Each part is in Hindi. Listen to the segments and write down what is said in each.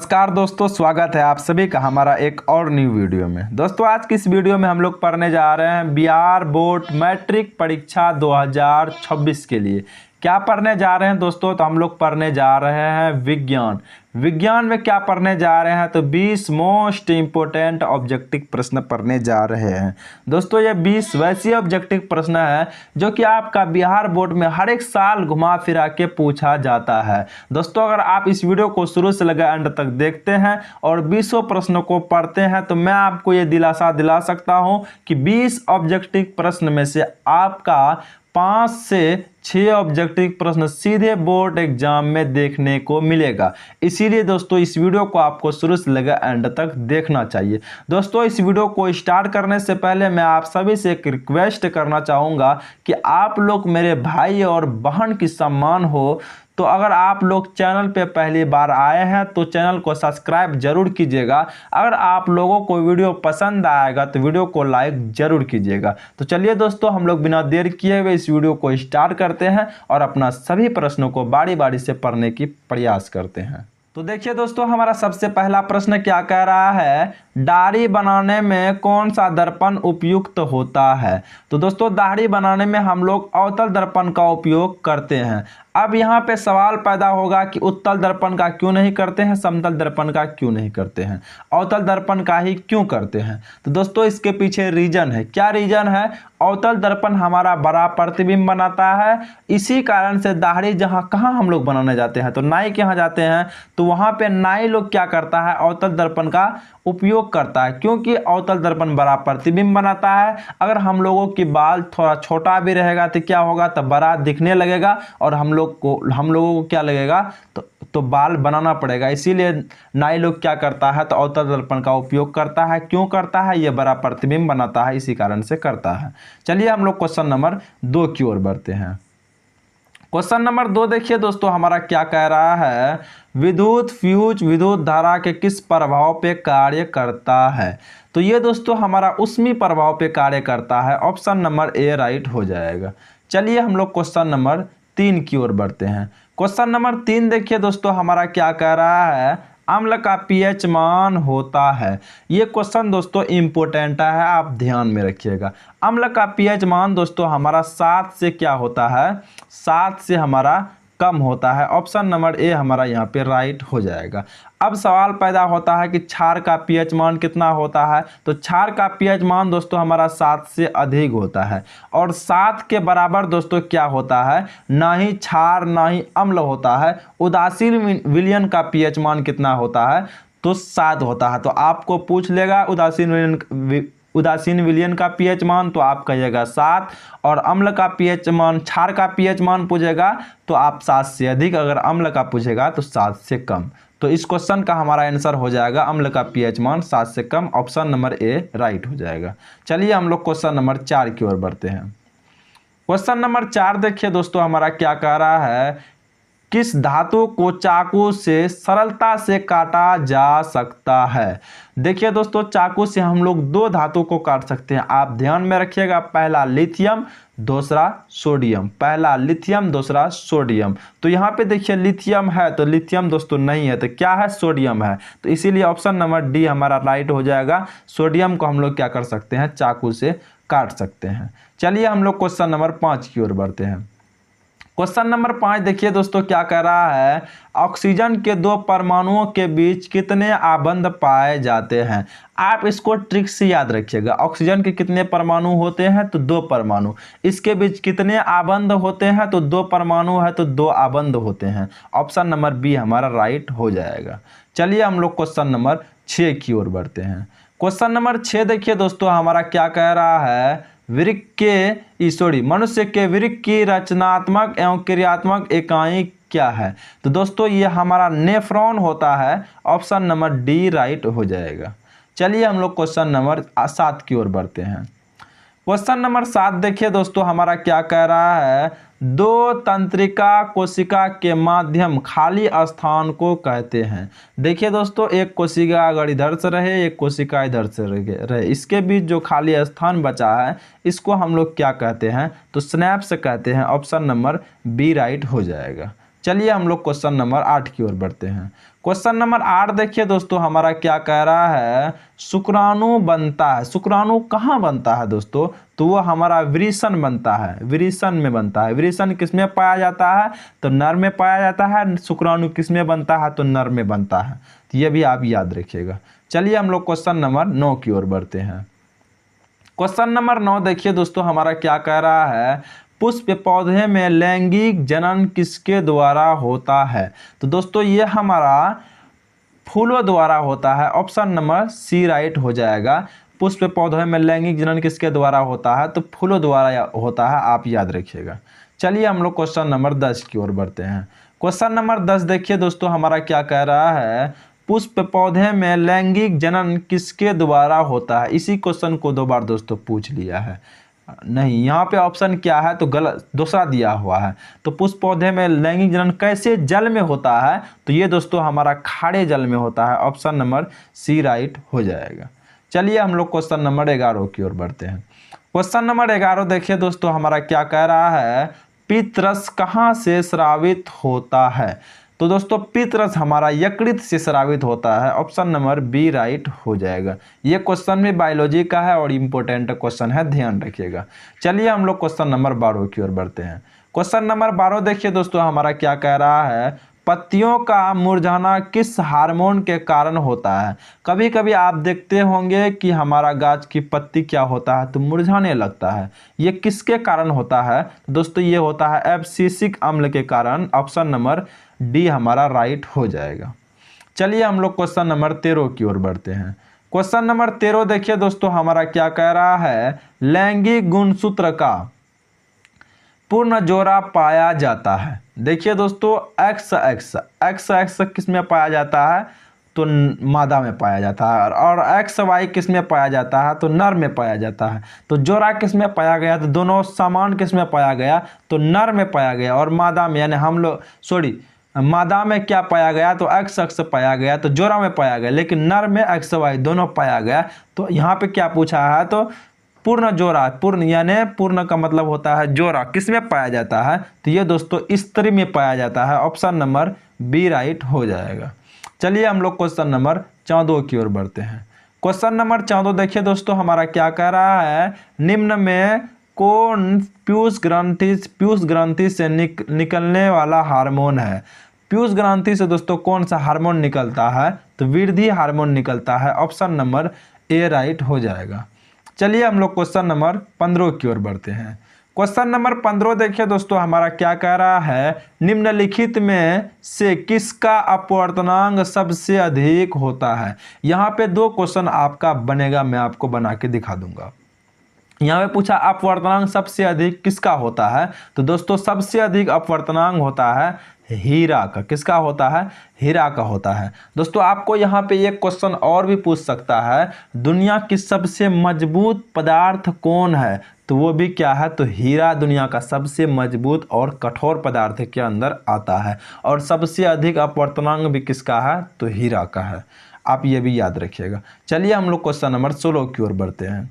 नमस्कार दोस्तों, स्वागत है आप सभी का हमारा एक और न्यू वीडियो में। दोस्तों आज की इस वीडियो में हम लोग पढ़ने जा रहे हैं बिहार बोर्ड मैट्रिक परीक्षा 2026 के लिए। क्या पढ़ने जा रहे हैं दोस्तों? तो हम लोग पढ़ने जा रहे हैं विज्ञान। विज्ञान में क्या पढ़ने जा रहे हैं? तो 20 मोस्ट इम्पोर्टेंट ऑब्जेक्टिव प्रश्न पढ़ने जा रहे हैं। दोस्तों ये 20 वैसे ऑब्जेक्टिव प्रश्न है जो कि आपका बिहार बोर्ड में हर एक साल घुमा फिरा के पूछा जाता है। दोस्तों अगर आप इस वीडियो को शुरू से लेकर एंड तक देखते हैं और 20 प्रश्नों को पढ़ते हैं तो मैं आपको ये दिलासा दिला सकता हूँ कि 20 ऑब्जेक्टिव प्रश्न में से आपका 5 से 6 ऑब्जेक्टिव प्रश्न सीधे बोर्ड एग्जाम में देखने को मिलेगा। इसीलिए दोस्तों इस वीडियो को आपको शुरू से लेकर एंड तक देखना चाहिए। दोस्तों इस वीडियो को स्टार्ट करने से पहले मैं आप सभी से एक रिक्वेस्ट करना चाहूँगा कि आप लोग मेरे भाई और बहन की सम्मान हो, तो अगर आप लोग चैनल पे पहली बार आए हैं तो चैनल को सब्सक्राइब जरूर कीजिएगा। अगर आप लोगों को वीडियो पसंद आएगा तो वीडियो को लाइक जरूर कीजिएगा। तो चलिए दोस्तों हम लोग बिना देर किए हुए इस वीडियो को स्टार्ट करते हैं और अपना सभी प्रश्नों को बारी बारी से पढ़ने की प्रयास करते हैं। तो देखिए दोस्तों हमारा सबसे पहला प्रश्न क्या कह रहा है, दाढ़ी बनाने में कौन सा दर्पण उपयुक्त होता है? तो दोस्तों दाढ़ी बनाने में हम लोग अवतल दर्पण का उपयोग करते हैं। अब यहाँ पे सवाल पैदा होगा कि उत्तल दर्पण का क्यों नहीं करते हैं, समतल दर्पण का क्यों नहीं करते हैं, अवतल दर्पण का ही क्यों करते हैं? तो दोस्तों इसके पीछे रीजन है। क्या रीजन है? अवतल दर्पण हमारा बड़ा प्रतिबिंब बनाता है। इसी कारण से दाढ़ी कहाँ हम लोग बनाने जाते हैं तो नाई के यहाँ जाते हैं, तो वहाँ पे नाई लोग क्या करता है, अवतल दर्पण का उपयोग करता है, क्योंकि अवतल दर्पण बड़ा प्रतिबिंब बनाता है। अगर हम लोगों की बाल थोड़ा छोटा भी रहेगा तो क्या होगा, तो बड़ा दिखने लगेगा और हम लोगों को क्या लगेगा, तो बाल बनाना पड़ेगा। इसीलिए नाई लोग क्या करता है, तो अवतल दर्पण का उपयोग करता है। क्यों करता है? ये बड़ा प्रतिबिंब बनाता है, इसी कारण से करता है। चलिए हम लोग क्वेश्चन नंबर 2 की ओर बढ़ते हैं। क्वेश्चन नंबर 2 देखिए दोस्तों हमारा क्या कह रहा है, विद्युत फ्यूज विद्युत धारा के किस प्रभाव पे कार्य करता है? तो ये दोस्तों हमारा ऊष्मीय प्रभाव पे कार्य करता है। ऑप्शन नंबर ए राइट हो जाएगा। चलिए हम लोग क्वेश्चन नंबर 3 की ओर बढ़ते हैं। क्वेश्चन नंबर 3 देखिए दोस्तों हमारा क्या कह रहा है, अम्ल का पीएच मान होता है। ये क्वेश्चन दोस्तों इंपॉर्टेंट है, आप ध्यान में रखिएगा। अम्ल का पीएच मान दोस्तों हमारा 7 से क्या होता है, 7 से हमारा कम होता है। ऑप्शन नंबर ए हमारा यहाँ पे राइट हो जाएगा। अब सवाल पैदा होता है कि क्षार का पीएच मान कितना होता है? तो क्षार का पीएच मान दोस्तों हमारा 7 से अधिक होता है और 7 के बराबर दोस्तों क्या होता है, ना ही क्षार ना ही अम्ल होता है। उदासीन विलयन का पीएच मान कितना होता है? तो 7 होता है। तो आपको पूछ लेगा उदासीन विलयन का पीएच मान, तो आप कहिएगा 7, और अम्ल का पीएच मान, क्षार का पीएच मान पूछेगा तो आप 7 से अधिक, अगर अम्ल का पूछेगा तो 7 से कम। तो इस क्वेश्चन का हमारा आंसर हो जाएगा अम्ल का पीएच मान 7 से कम। ऑप्शन नंबर ए राइट हो जाएगा। चलिए हम लोग क्वेश्चन नंबर 4 की ओर बढ़ते हैं। क्वेश्चन नंबर 4 देखिए दोस्तों हमारा क्या कह रहा है, किस धातु को चाकू से सरलता से काटा जा सकता है? देखिए दोस्तों चाकू से हम लोग 2 धातु को काट सकते हैं, आप ध्यान में रखिएगा। पहला लिथियम, दूसरा सोडियम। पहला लिथियम, दूसरा सोडियम। तो यहाँ पे देखिए लिथियम है तो लिथियम दोस्तों नहीं है, तो क्या है, सोडियम है। तो इसीलिए ऑप्शन नंबर डी हमारा राइट हो जाएगा। सोडियम को हम लोग क्या कर सकते हैं, चाकू से काट सकते हैं। चलिए हम लोग क्वेश्चन नंबर 5 की ओर बढ़ते हैं। क्वेश्चन नंबर 5 देखिए दोस्तों क्या कह रहा है, ऑक्सीजन के 2 परमाणुओं के बीच कितने आबंध पाए जाते हैं? आप इसको ट्रिक से याद रखिएगा। ऑक्सीजन के कितने परमाणु होते हैं? तो 2 परमाणु। इसके बीच कितने आबंध होते हैं? तो 2 परमाणु है तो 2 आबंध होते हैं। ऑप्शन नंबर बी हमारा राइट हो जाएगा। चलिए हम लोग क्वेश्चन नंबर 6 की ओर बढ़ते हैं। क्वेश्चन नंबर 6 देखिए दोस्तों हमारा क्या कह रहा है, मनुष्य के वृक्क की रचनात्मक एवं क्रियात्मक इकाई क्या है? तो दोस्तों ये हमारा नेफ्रॉन होता है। ऑप्शन नंबर डी राइट हो जाएगा। चलिए हम लोग क्वेश्चन नंबर 7 की ओर बढ़ते हैं। क्वेश्चन नंबर 7 देखिए दोस्तों हमारा क्या कह रहा है, 2 तंत्रिका कोशिका के माध्यम खाली स्थान को कहते हैं। देखिए दोस्तों एक कोशिका अगर इधर से रहे, एक कोशिका इधर से रहे, इसके बीच जो खाली स्थान बचा है इसको हम लोग क्या कहते हैं, तो स्नैप्स कहते हैं। ऑप्शन नंबर बी राइट हो जाएगा। चलिए हम लोग क्वेश्चन नंबर 8 की ओर बढ़ते हैं। क्वेश्चन नंबर 8 देखिए दोस्तों, हमारा क्या कह रहा है, शुक्राणु बनता है। शुक्राणु कहाँ बनता है दोस्तों, तो वो हमारा वृषण बनता है, वृषण में बनता है। वृषण किस में पाया जाता है, तो नर में पाया जाता है। शुक्राणु किस में बनता है, तो नर में बनता है। तो ये भी आप याद रखिएगा। चलिए हम लोग क्वेश्चन नंबर 9 की ओर बढ़ते हैं। क्वेश्चन नंबर 9 देखिए दोस्तों, हमारा क्या कह रहा है, पुष्प पौधे में लैंगिक जनन किसके द्वारा होता है। तो दोस्तों ये हमारा फूलों द्वारा होता है। ऑप्शन नंबर सी राइट हो जाएगा। पुष्प पौधे में लैंगिक जनन किसके द्वारा होता है, तो फूलों द्वारा होता है, आप याद रखिएगा। चलिए हम लोग क्वेश्चन नंबर 10 की ओर बढ़ते हैं। क्वेश्चन नंबर 10 देखिए दोस्तों, हमारा क्या कह रहा है, पुष्प पौधे में लैंगिक जनन किसके द्वारा होता है। इसी क्वेश्चन को 2 बार दोस्तों पूछ लिया है। नहीं, यहाँ पे ऑप्शन क्या है, तो गलत दूसरा दिया हुआ है। तो पुष्प पौधे में लैंगिक जनन कैसे जल में होता है, तो ये दोस्तों हमारा खारे जल में होता है। ऑप्शन नंबर सी राइट हो जाएगा। चलिए हम लोग क्वेश्चन नंबर 11 की ओर बढ़ते हैं। क्वेश्चन नंबर 11 देखिए दोस्तों, हमारा क्या कह रहा है, पित्तरस कहाँ से स्रावित होता है। तो दोस्तों पित्तरस हमारा यकृत से स्रावित होता है। ऑप्शन नंबर बी राइट हो जाएगा। ये क्वेश्चन भी बायोलॉजी का है और इम्पोर्टेंट क्वेश्चन है, ध्यान रखिएगा। चलिए हम लोग क्वेश्चन नंबर 12 की ओर बढ़ते हैं। क्वेश्चन नंबर 12 देखिए दोस्तों, हमारा क्या कह रहा है, पत्तियों का मुरझाना किस हार्मोन के कारण होता है। कभी कभी आप देखते होंगे कि हमारा गाछ की पत्ती क्या होता है, तो मुरझाने लगता है। ये किसके कारण होता है दोस्तों, ये होता है एब्सिसिक अम्ल के कारण। ऑप्शन नंबर डी हमारा राइट हो जाएगा। चलिए हम लोग क्वेश्चन नंबर 13 की ओर बढ़ते हैं। क्वेश्चन नंबर 13 देखिए दोस्तों, हमारा क्या कह रहा है, लैंगिक गुणसूत्र का पूर्ण जोड़ा पाया जाता है। देखिए दोस्तों एक्स एक्स किस में पाया जाता है, तो मादा में पाया जाता है। और एक्स वाई किस में पाया जाता है, तो नर में पाया जाता है। तो जोड़ा किस में पाया गया, तो दोनों समान किस में पाया गया, तो नर में पाया गया। और मादा में, यानी हम लोग मादा में क्या पाया गया, तो एक्स पाया गया, तो जोड़ा में पाया गया। लेकिन नर में एक्स वाई दोनों पाया गया। तो यहाँ पे क्या पूछा है, तो पूर्ण जोड़ा, पूर्ण यानी पूर्ण का मतलब होता है जोड़ा, किस में पाया जाता है, तो ये दोस्तों स्त्री में पाया जाता है। ऑप्शन नंबर बी राइट हो जाएगा। चलिए हम लोग क्वेश्चन नंबर 14 की ओर बढ़ते हैं। क्वेश्चन नंबर 14 देखिए दोस्तों, हमारा क्या कह रहा है, निम्न में कौन पीयूष ग्रंथि से निकलने वाला हार्मोन है। पीयूष ग्रंथि से दोस्तों कौन सा हार्मोन निकलता है, तो वृद्धि हार्मोन निकलता है। ऑप्शन नंबर ए राइट हो जाएगा। चलिए हम लोग क्वेश्चन नंबर 15 की ओर बढ़ते हैं। क्वेश्चन नंबर 15 देखिए दोस्तों, हमारा क्या कह रहा है, निम्नलिखित में से किसका अपवर्तनांक सबसे अधिक होता है। यहाँ पे 2 क्वेश्चन आपका बनेगा, मैं आपको बना के दिखा दूंगा। यहाँ पे पूछा अपवर्तनांक सबसे अधिक किसका होता है, तो दोस्तों सबसे अधिक अपवर्तनांक होता है हीरा का। किसका होता है, हीरा का होता है। दोस्तों आपको यहाँ पे एक क्वेश्चन और भी पूछ सकता है, दुनिया की सबसे मजबूत पदार्थ कौन है, तो वो भी क्या है, तो हीरा दुनिया का सबसे मजबूत और कठोर पदार्थ के अंदर आता है। और सबसे अधिक अपवर्तनांक भी किसका है, तो हीरा का है। आप ये भी याद रखिएगा। चलिए हम लोग क्वेश्चन नंबर 16 की ओर बढ़ते हैं।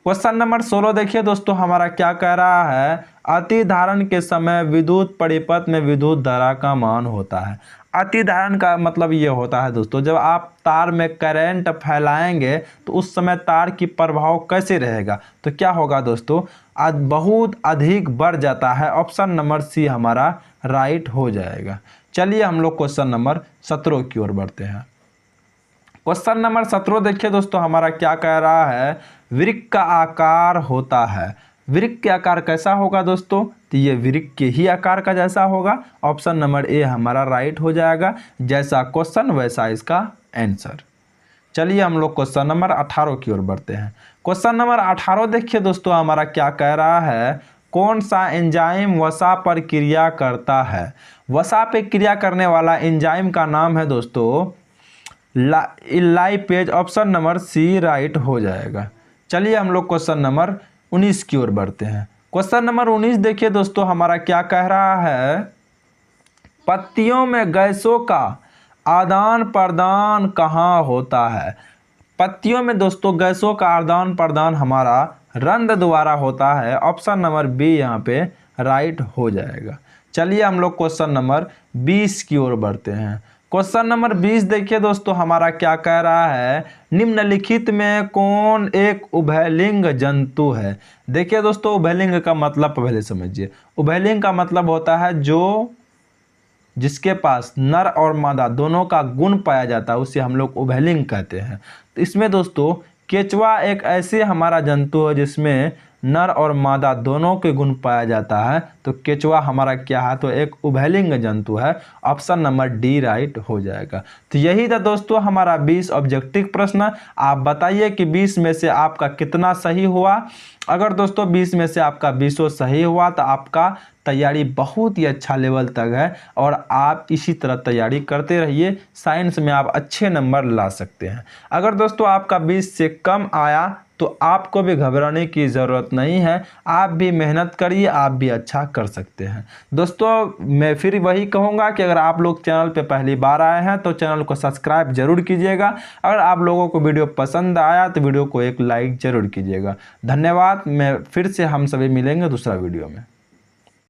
क्वेश्चन नंबर 16 देखिए दोस्तों, हमारा क्या कह रहा है, अतिधारण के समय विद्युत परिपथ में विद्युत धारा का मान होता है। अतिधारण का मतलब ये होता है दोस्तों, जब आप तार में करंट फैलाएंगे तो उस समय तार की प्रभाव कैसे रहेगा, तो क्या होगा दोस्तों, आज बहुत अधिक बढ़ जाता है। ऑप्शन नंबर सी हमारा राइट हो जाएगा। चलिए हम लोग क्वेश्चन नंबर 17 की ओर बढ़ते हैं। क्वेश्चन नंबर 17 देखिए दोस्तों, हमारा क्या कह रहा है, वृक्क का आकार होता है। वृक्क के आकार कैसा होगा दोस्तों, तो ये वृक्क के ही आकार का जैसा होगा। ऑप्शन नंबर ए हमारा राइट हो जाएगा। जैसा क्वेश्चन वैसा इसका आंसर। चलिए हम लोग क्वेश्चन नंबर 18 की ओर बढ़ते हैं। क्वेश्चन नंबर 18 देखिए दोस्तों, हमारा क्या कह रहा है, कौन सा एंजाइम वसा पर क्रिया करता है। वसा पे क्रिया करने वाला एंजाइम का नाम है दोस्तों lipase. Option number C right हो जाएगा। चलिए हम लोग क्वेश्चन नंबर 19 की ओर बढ़ते हैं। क्वेश्चन नंबर 19 देखिए दोस्तों, हमारा क्या कह रहा है, पत्तियों में गैसों का आदान प्रदान कहाँ होता है। पत्तियों में दोस्तों गैसों का आदान प्रदान हमारा रंध्र द्वारा होता है। ऑप्शन नंबर बी यहाँ पे राइट हो जाएगा। चलिए हम लोग क्वेश्चन नंबर 20 की ओर बढ़ते हैं। क्वेश्चन नंबर 20 देखिए दोस्तों, हमारा क्या कह रहा है, निम्नलिखित में कौन एक उभयलिंग जंतु है। देखिए दोस्तों, उभयलिंग का मतलब पहले समझिए। उभयलिंग का मतलब होता है जिसके पास नर और मादा दोनों का गुण पाया जाता है, उसे हम लोग उभयलिंग कहते हैं। तो इसमें दोस्तों केचुआ एक ऐसे हमारा जंतु है जिसमें नर और मादा दोनों के गुण पाया जाता है। तो केचुआ हमारा क्या है, तो एक उभयलिंग जंतु है। ऑप्शन नंबर डी राइट हो जाएगा। तो यही था दोस्तों हमारा 20 ऑब्जेक्टिव प्रश्न। आप बताइए कि 20 में से आपका कितना सही हुआ। अगर दोस्तों 20 में से आपका 20 सही हुआ तो आपका तैयारी बहुत ही अच्छा लेवल तक है, और आप इसी तरह तैयारी करते रहिए। साइंस में आप अच्छे नंबर ला सकते हैं। अगर दोस्तों आपका 20 से कम आया तो आपको भी घबराने की ज़रूरत नहीं है। आप भी मेहनत करिए, आप भी अच्छा कर सकते हैं। दोस्तों मैं फिर वही कहूँगा कि अगर आप लोग चैनल पे पहली बार आए हैं तो चैनल को सब्सक्राइब जरूर कीजिएगा। अगर आप लोगों को वीडियो पसंद आया तो वीडियो को एक लाइक ज़रूर कीजिएगा। धन्यवाद। मैं फिर से हम सभी मिलेंगे दूसरा वीडियो में।